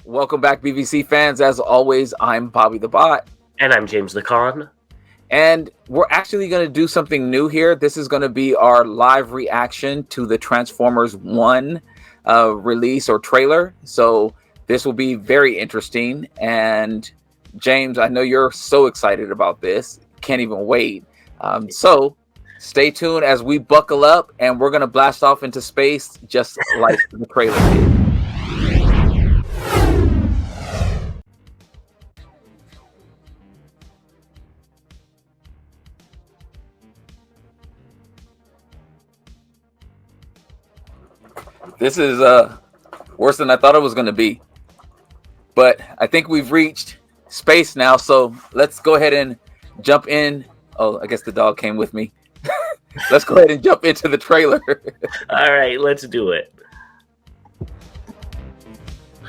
Welcome back, BBC fans. As always, I'm Bobby the Bot. And I'm James the Con. And we're actually going to do something new here. This is going to be our live reaction to the Transformers 1 release or trailer. So this will be very interesting. And James, I know you're so excited about this. Can't even wait. So stay tuned as we buckle up and we're going to blast off into space just like the trailer did. This is worse than I thought it was going to be. But I think we've reached space now, so let's go ahead and jump in. Oh, I guess the dog came with me. Let's go ahead and jump into the trailer. All right, let's do it.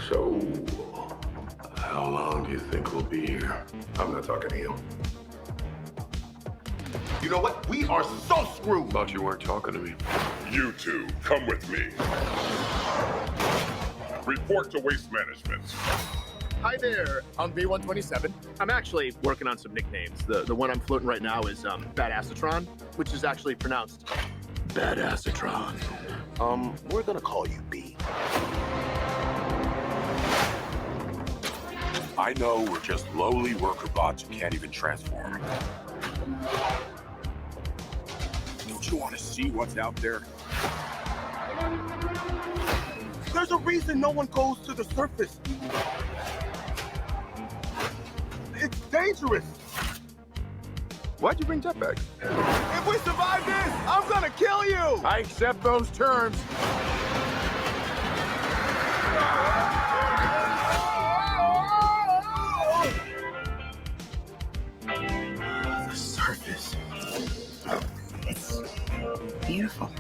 So, how long do you think we'll be here? I'm not talking to you. You know what? We are so screwed. Thought you weren't talking to me. You two, come with me. Report to Waste Management. Hi there, I'm B127. I'm actually working on some nicknames. The one I'm floating right now is Badassatron, which is actually pronounced Badassatron. We're gonna call you B. I know we're just lowly worker bots who can't even transform. Don't you want to see what's out there? There's a reason no one goes to the surface. It's dangerous. Why'd you bring jetpacks? If we survive this, I'm gonna kill you. I accept those terms. The surface. It's beautiful.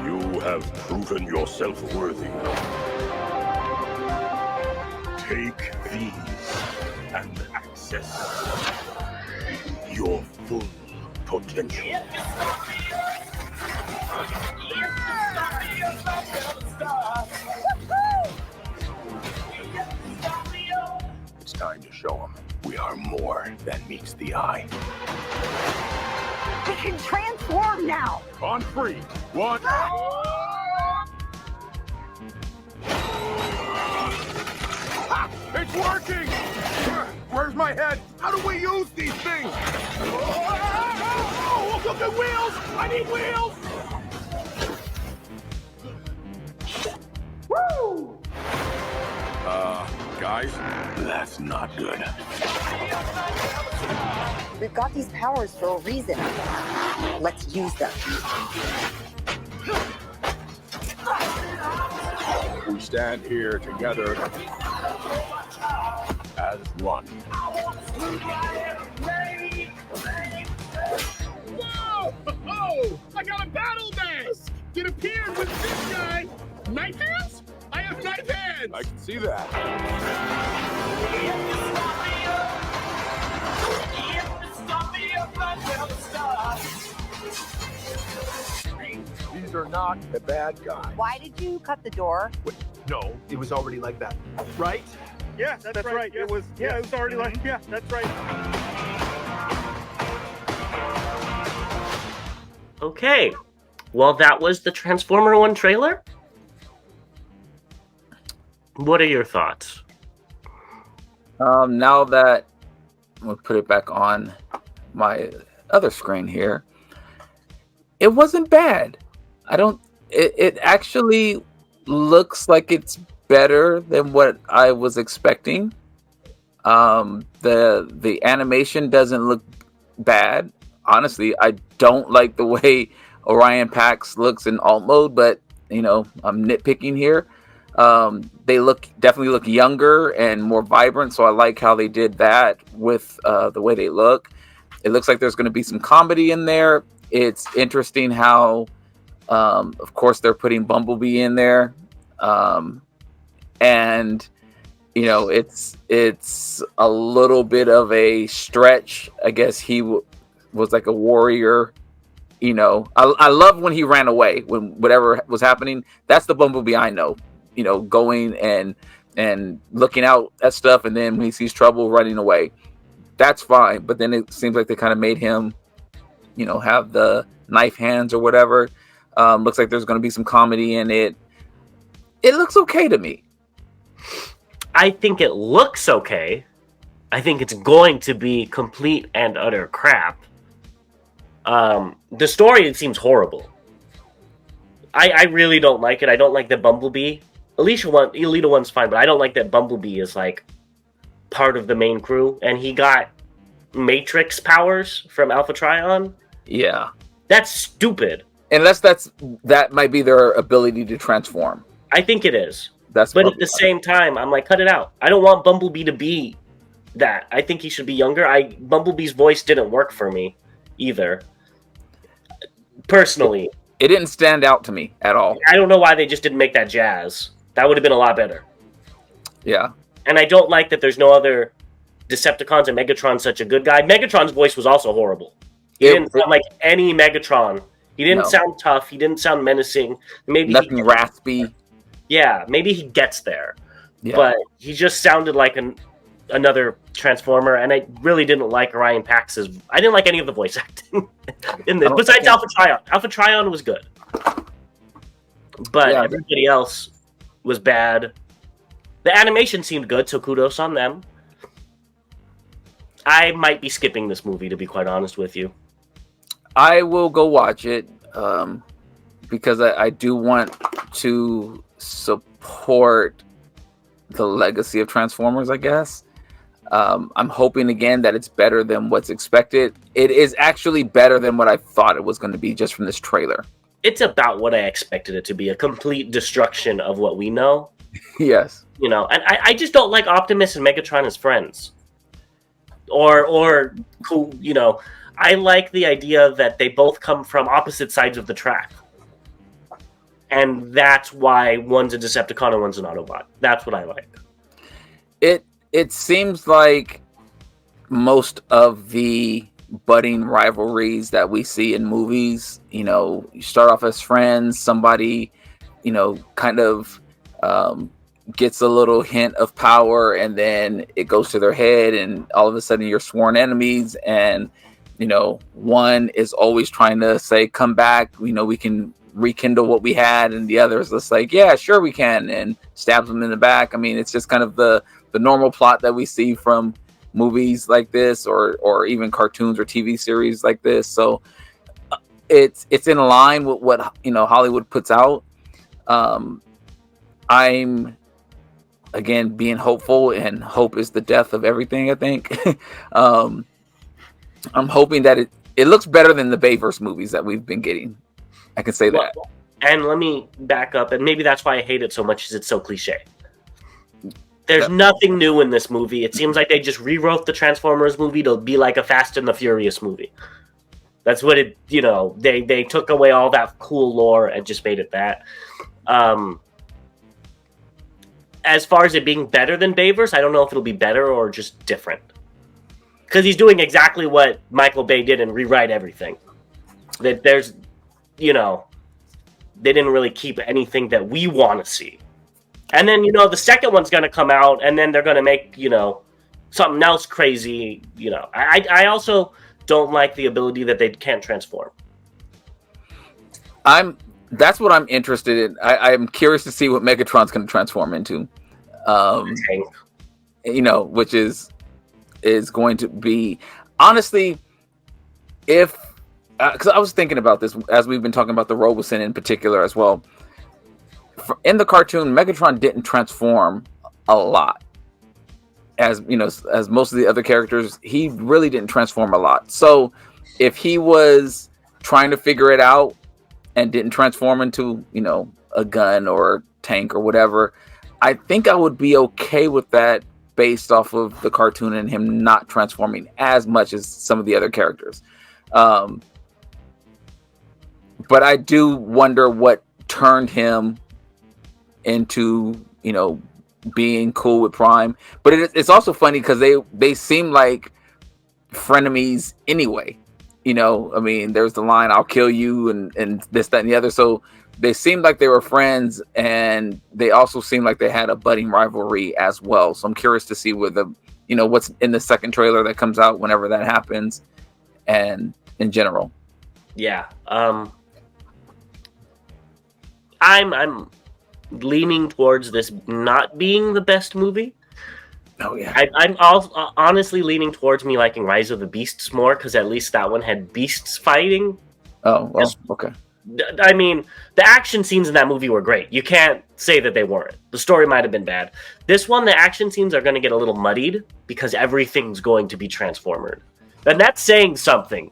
You have proven yourself worthy. Take these and access your full potential. It's time to show them we are more than meets the eye. I can transform now! On three. One. It's working! Where's my head? How do we use these things? Oh, look at wheels! I need wheels! Woo! Guys? That's not good. We've got these powers for a reason. Let's use them. We stand here together as one. Whoa! Oh! I got a battle mask! It appeared with this guy. Knife hands? I have knife hands! I can see that. These are not the bad guys. Why did you cut the door? No, it was already like that. Right? Yeah, that's right. Yeah. It was already like, yeah, that's right. Okay. Well, that was the Transformer 1 trailer. What are your thoughts? Now that we'll put it back on my other screen here, it wasn't bad. It actually looks like it's better than what I was expecting. The animation doesn't look bad. Honestly, I don't like the way Orion Pax looks in alt mode, but you know, I'm nitpicking here. They definitely look younger and more vibrant, so I like how they did that with the way they look. It looks like there's going to be some comedy in there. It's interesting how, of course, they're putting Bumblebee in there, and you know, it's a little bit of a stretch. I guess he was like a warrior You know, I love when he ran away when whatever was happening. That's the Bumblebee I know. You know, going and looking out at stuff, and then when he sees trouble, running away. That's fine. But then it seems like they kind of made him, you know, have the knife hands or whatever. Looks like there's going to be some comedy in it. It looks okay to me. I think it looks okay. I think it's going to be complete and utter crap. The story, it seems horrible. I really don't like it. I don't like that Bumblebee. Alita 1's fine, but I don't like that Bumblebee is like part of the main crew, and he got Matrix powers from Alpha Trion. Yeah, that's stupid. Unless that might be their ability to transform. I think it is. But at the same time, I'm like, cut it out. I don't want Bumblebee to be that. I think he should be younger. Bumblebee's voice didn't work for me either. Personally. It didn't stand out to me at all. I don't know why they just didn't make that jazz. That would have been a lot better. Yeah. And I don't like that there's no other Decepticons and Megatron's such a good guy. Megatron's voice was also horrible. He didn't sound like any Megatron. He didn't sound tough. He didn't sound menacing. Maybe nothing raspy. Yeah, maybe he gets there. Yeah. But he just sounded like another Transformer, and I really didn't like Orion Pax's. I didn't like any of the voice acting in this. Besides Alpha Trion. Alpha Trion was good. But everybody else was bad. The animation seemed good, so kudos on them. I might be skipping this movie, to be quite honest with you. I will go watch it because I do want to support the legacy of Transformers, I guess. I'm hoping again that it's better than what's expected. It is actually better than what I thought it was going to be just from this trailer. It's about what I expected it to be, a complete destruction of what we know. Yes. You know, and I just don't like Optimus and Megatron as friends. Or you know, I like the idea that they both come from opposite sides of the track. And that's why one's a Decepticon and one's an Autobot. That's what I like. It seems like most of the budding rivalries that we see in movies, you know, you start off as friends, somebody, you know, kind of gets a little hint of power, and then it goes to their head, and all of a sudden you're sworn enemies, and, you know, one is always trying to say, come back, you know, we can rekindle what we had, and the other is just like, yeah, sure we can, and stabs them in the back. I mean, it's just kind of the normal plot that we see from movies like this, or even cartoons or TV series like this. So it's in line with what, you know, Hollywood puts out. I'm again being hopeful, and hope is the death of everything, I think. I'm hoping that it looks better than the Bayverse movies that we've been getting. I can say that. And let me back up, and maybe that's why I hate it so much, is it's so cliche. There's nothing new in this movie. It seems like they just rewrote the Transformers movie to be like a Fast and the Furious movie. That's what it, you know, they took away all that cool lore and just made it that. As far as it being better than Bayverse, I don't know if it'll be better or just different. Because he's doing exactly what Michael Bay did and rewrite everything. That there's, you know, they didn't really keep anything that we want to see. And then, you know, the second one's going to come out, and then they're going to make, you know, something else crazy. You know, I also don't like the ability that they can't transform. That's what I'm interested in. I'm curious to see what Megatron's going to transform into. You know, which is going to be, honestly, if because I was thinking about this as we've been talking about the Robosen in particular as well. In the cartoon, Megatron didn't transform a lot, as you know, as most of the other characters. He really didn't transform a lot. So, if he was trying to figure it out and didn't transform into, you know, a gun or a tank or whatever, I think I would be okay with that based off of the cartoon and him not transforming as much as some of the other characters. But I do wonder what turned him into, you know, being cool with Prime. But it's also funny because they seem like frenemies anyway. You know, I mean, there's the line, "I'll kill you," and this, that, and the other. So they seemed like they were friends, and they also seemed like they had a budding rivalry as well. So I'm curious to see what's in the second trailer that comes out whenever that happens, and in general. Yeah. I'm leaning towards this not being the best movie. Oh yeah. I'm also honestly leaning towards me liking Rise of the Beasts more, because at least that one had beasts fighting. Oh well, okay. I mean, the action scenes in that movie were great. You can't say that they weren't. The story might have been bad. This one, the action scenes are going to get a little muddied because everything's going to be transformed. And that's saying something.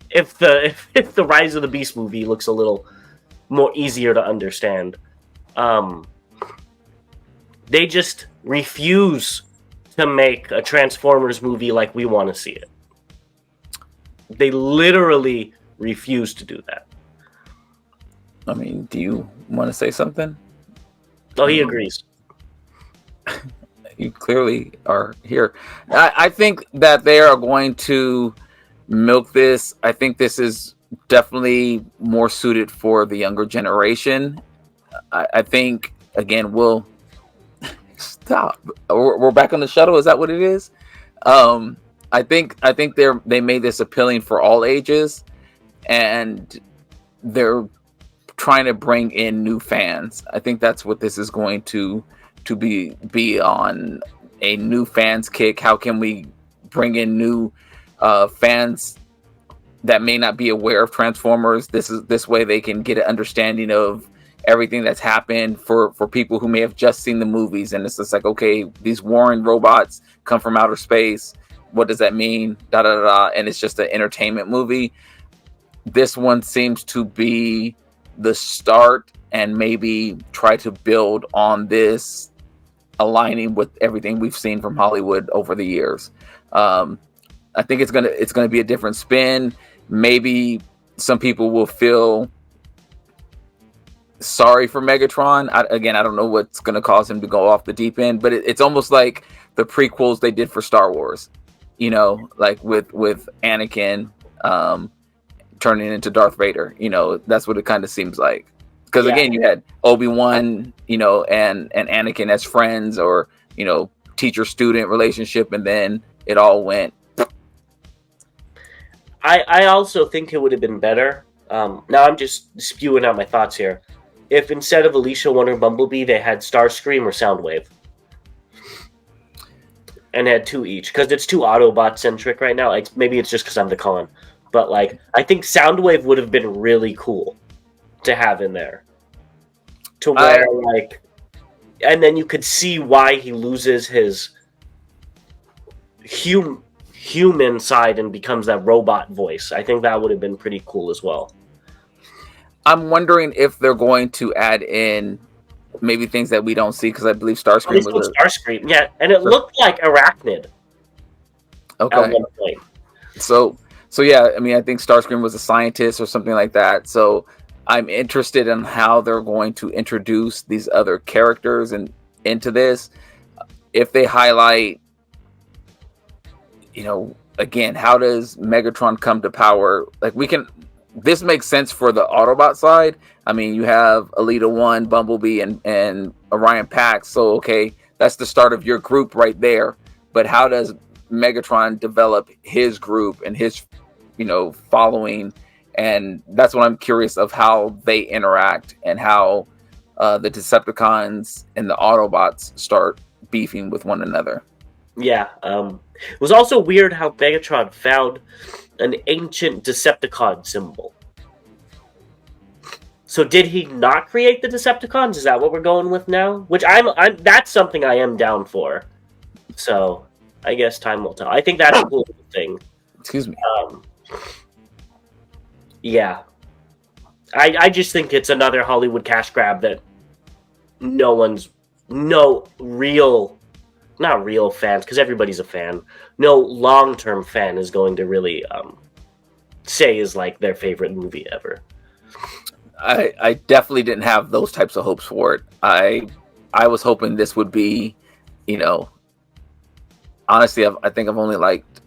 If the Rise of the Beast movie looks a little more easier to understand. They just refuse to make a Transformers movie like we want to see it. They literally refuse to do that. I mean, do you want to say something? Oh, he agrees. You clearly are here. I think that they are going to milk this. I think this is definitely more suited for the younger generation. I think, again, we'll stop. We're back on the shuttle. Is that what it is? I think they made this appealing for all ages, and they're trying to bring in new fans. I think that's what this is going to be on, a new fans kick. How can we bring in new fans that may not be aware of Transformers? This way they can get an understanding of everything that's happened for people who may have just seen the movies, and it's just like, okay, these Warren robots come from outer space. What does that mean? Da da da. And it's just an entertainment movie. This one seems to be the start, and maybe try to build on this, aligning with everything we've seen from Hollywood over the years. I think it's gonna be a different spin. Maybe some people will feel sorry for Megatron. I don't know what's going to cause him to go off the deep end, but it's almost like the prequels they did for Star Wars, like with Anakin turning into Darth Vader. That's what it kind of seems like. Because again, you had Obi-Wan, and Anakin as friends, or teacher-student relationship, and then it all went. I also think it would have been better. Now I'm just spewing out my thoughts here. If instead of Alicia Wonder Bumblebee, they had Starscream or Soundwave. And had two each. Because it's too Autobot-centric right now. Maybe it's just because I'm the con. But, I think Soundwave would have been really cool to have in there. To where, and then you could see why he loses his human side and becomes that robot voice. I think that would have been pretty cool as well. I'm wondering if they're going to add in maybe things that we don't see, because I believe Starscream was Starscream, yeah, and it looked like Arachnid. Okay. At one point. So yeah, I mean, I think Starscream was a scientist or something like that. So I'm interested in how they're going to introduce these other characters and into this. If they highlight, again, how does Megatron come to power? This makes sense for the Autobot side. I mean, you have Elita 1, Bumblebee, and Orion Pax. So, okay, that's the start of your group right there. But how does Megatron develop his group and his, following? And that's what I'm curious of, how they interact, and how the Decepticons and the Autobots start beefing with one another. Yeah. It was also weird how Megatron found an ancient Decepticon symbol. So did he not create the Decepticons? Is that what we're going with now? Which that's something I am down for. So I guess time will tell. I think that's a cool thing. Excuse me. Yeah. I just think it's another Hollywood cash grab that not real fans, because everybody's a fan. No long-term fan is going to really say is their favorite movie ever. I definitely didn't have those types of hopes for it. I was hoping this would be, honestly, I think I've only liked,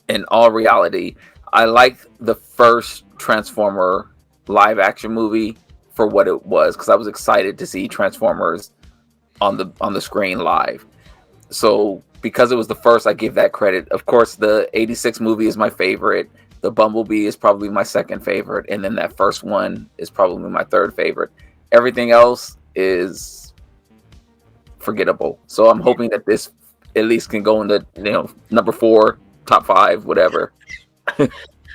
in all reality, I liked the first Transformer live action movie for what it was, because I was excited to see Transformers on the screen live. So because it was the first, I give that credit. Of course, the 86 movie is my favorite. The Bumblebee is probably my second favorite, and then that first one is probably my third favorite. Everything else is forgettable. So I'm hoping that this at least can go into number 4, top 5, whatever.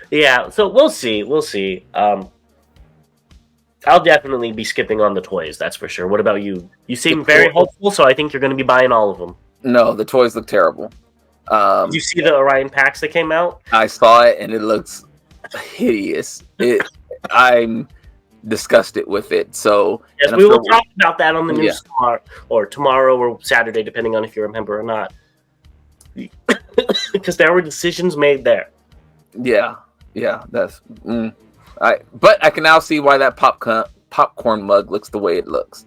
Yeah, so we'll see. We'll see. I'll definitely be skipping on the toys, that's for sure. What about you? You seem very hopeful, so I think you're going to be buying all of them. No, the toys look terrible. Did you see the Orion packs that came out? I saw it and it looks hideous. I'm disgusted with it. So yes, we will talk about that on the news tomorrow or Saturday, depending on if you remember or not. Because there were decisions made there. Yeah, that's. But I can now see why that popcorn mug looks the way it looks,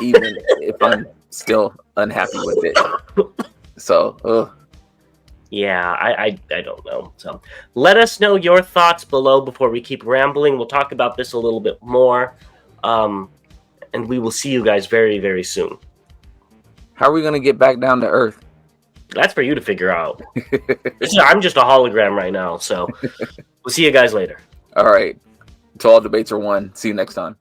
even if I'm still unhappy with it. So, yeah, I don't know. So, let us know your thoughts below before we keep rambling. We'll talk about this a little bit more, and we will see you guys very, very soon. How are we gonna get back down to Earth? That's for you to figure out. I'm just a hologram right now, so we'll see you guys later. All right. So all debates are won. See you next time.